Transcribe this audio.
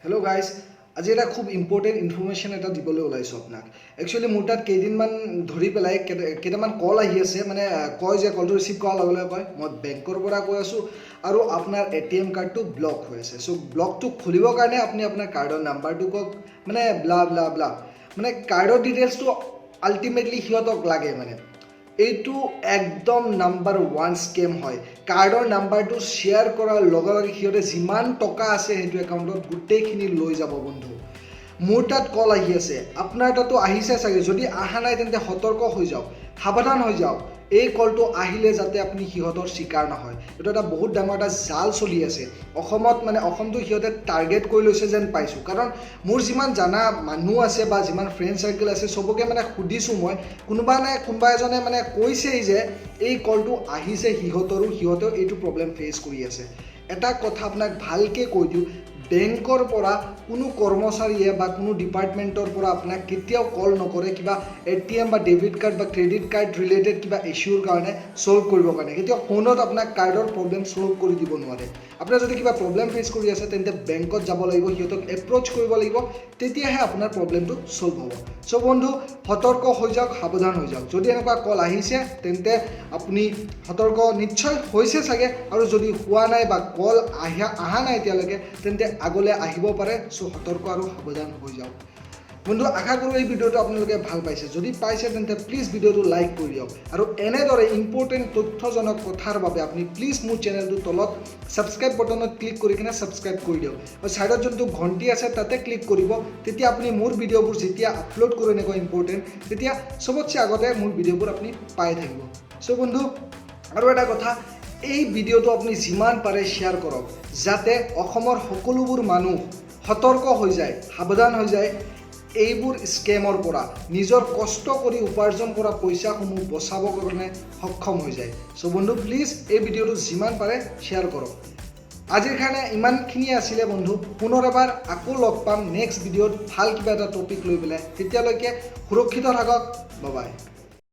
Hello guys, আজি এটা খুব ইম্পৰ্টেণ্ট ইনফৰমেশ্যন এটা দিবলৈ ওলাইছোঁ আপোনাক। একচুৱেলি মোৰ তাত কেইদিনমান ধৰি পেলাই কেইটামান কল আহি আছে, মানে কয় যে কলটো ৰিচিভ কৰাৰ লগে লগে কয় মই বেংকৰ পৰা কৈ আছোঁ আৰু আপোনাৰ ATM কাৰ্ডটো ব্লক হৈ আছে। চ' ব্লকটো খুলিবৰ কাৰণে আপুনি আপোনাৰ কাৰ্ডৰ নাম্বাৰটো কওক, মানে ব্লা ব্লা ব্লা, মানে কাৰ্ডৰ ডিটেইলছটো আল্টিমেটলি সিহঁতক লাগে। মানে এইটো একদম নাম্বাৰ 1 স্কেম হয়। কাৰ্ডৰ নাম্বাৰটো শ্বেয়াৰ কৰাৰ লগে লগে সিহঁতে যিমান টকা আছে সেইটো একাউণ্টত গোটেইখিনি লৈ যাব বন্ধু। মোৰ তাত কল আহি আছে, আপোনাৰ তাতো আহিছে চাগে। যদি অহা নাই তেন্তে সতৰ্ক হৈ যাওক, সাৱধান হৈ যাওক। এই কলটো আহিলে যাতে আপুনি সিহঁতৰ চিকাৰ নহয়। এইটো এটা বহুত ডাঙৰ এটা জাল চলি আছে অসমত। মানে অসমটো সিহঁতে টাৰ্গেট কৰি লৈছে যেন পাইছোঁ, কাৰণ মোৰ যিমান জানা মানুহ আছে বা যিমান ফ্ৰেণ্ড চাৰ্কেল আছে চবকে মানে সুধিছোঁ মই, কোনোবা এজনে মানে কৈছেই যে এই কলটো আহিছে সিহঁতেও এইটো প্ৰব্লেম ফেচ কৰি আছে। এটা কথা আপোনাক ভালকৈ কৈ দিওঁ, বেংকৰ পৰা কোনো কৰ্মচাৰীয়ে বা কোনো ডিপাৰ্টমেণ্টৰ পৰা আপোনাক কেতিয়াও কল নকৰে কিবা ATM বা ডেবিট কাৰ্ড বা ক্ৰেডিট কাৰ্ড ৰিলেটেড কিবা ইছ্যুৰ কাৰণে ছল্ভ কৰিবৰ কাৰণে। কেতিয়াও ফোনত আপোনাক কাৰ্ডৰ প্ৰব্লেম ছল্ভ কৰি দিব নোৱাৰে। আপোনাৰ যদি কিবা প্ৰব্লেম ফেচ কৰি আছে তেন্তে বেংকত যাব লাগিব, সিহঁতক এপ্ৰ'চ কৰিব লাগিব, তেতিয়াহে আপোনাৰ প্ৰব্লেমটো ছল্ভ হ'ব। চ' বন্ধু, সতৰ্ক হৈ যাওক, সাৱধান হৈ যাওক। যদি এনেকুৱা কল আহিছে তেন্তে আপুনি সতৰ্ক নিশ্চয় হৈছে চাগে, আৰু যদি হোৱা নাই বা কল অহা নাই এতিয়ালৈকে তেন্তে আগলৈ আহিব পাৰে। চ' সতৰ্ক আৰু সাৱধান হৈ যাওক বন্ধু। আশা কৰোঁ এই ভিডিঅ'টো আপোনালোকে ভাল পাইছে। যদি পাইছে তেন্তে প্লিজ ভিডিঅ'টো লাইক কৰি দিয়ক, আৰু এনেদৰে ইম্পৰ্টেণ্ট তথ্যজনক কথাৰ বাবে আপুনি প্লিজ মোৰ চেনেলটোৰ তলত ছাবস্ক্ৰাইব বটনত ক্লিক কৰি কিনে ছাবস্ক্ৰাইব কৰি দিয়ক, আৰু ছাইডত যোনটো ঘণ্টি আছে তাতে ক্লিক কৰিব। তেতিয়া আপুনি মোৰ ভিডিঅ'বোৰ যেতিয়া আপলোড কৰোঁ এনেকুৱা ইম্পৰ্টেণ্ট, তেতিয়া চবতছে আগতে মোৰ ভিডিঅ'বোৰ আপুনি পাই থাকিব। চ' বন্ধু, আৰু এটা কথা, এই ভিডিঅ'টো আপুনি যিমান পাৰে শ্বেয়াৰ কৰক, যাতে অসমৰ সকলোবোৰ মানুহ সতৰ্ক হৈ যায়, সাৱধান হৈ যায় এইবোৰ স্কেমৰ পৰা, নিজৰ কষ্ট কৰি উপাৰ্জন কৰা পইচাসমূহ বচাবৰ কাৰণে সক্ষম হৈ যায়। চ' বন্ধু প্লিজ এই ভিডিঅ'টো যিমান পাৰে শ্বেয়াৰ কৰক। আজিৰ কাৰণে ইমানখিনিয়ে আছিলে বন্ধু। পুনৰ এবাৰ আকৌ লগ পাম নেক্সট ভিডিঅ'ত ভাল কিবা এটা টপিক লৈ পেলাই। তেতিয়ালৈকে সুৰক্ষিত থাকক। Bye bye.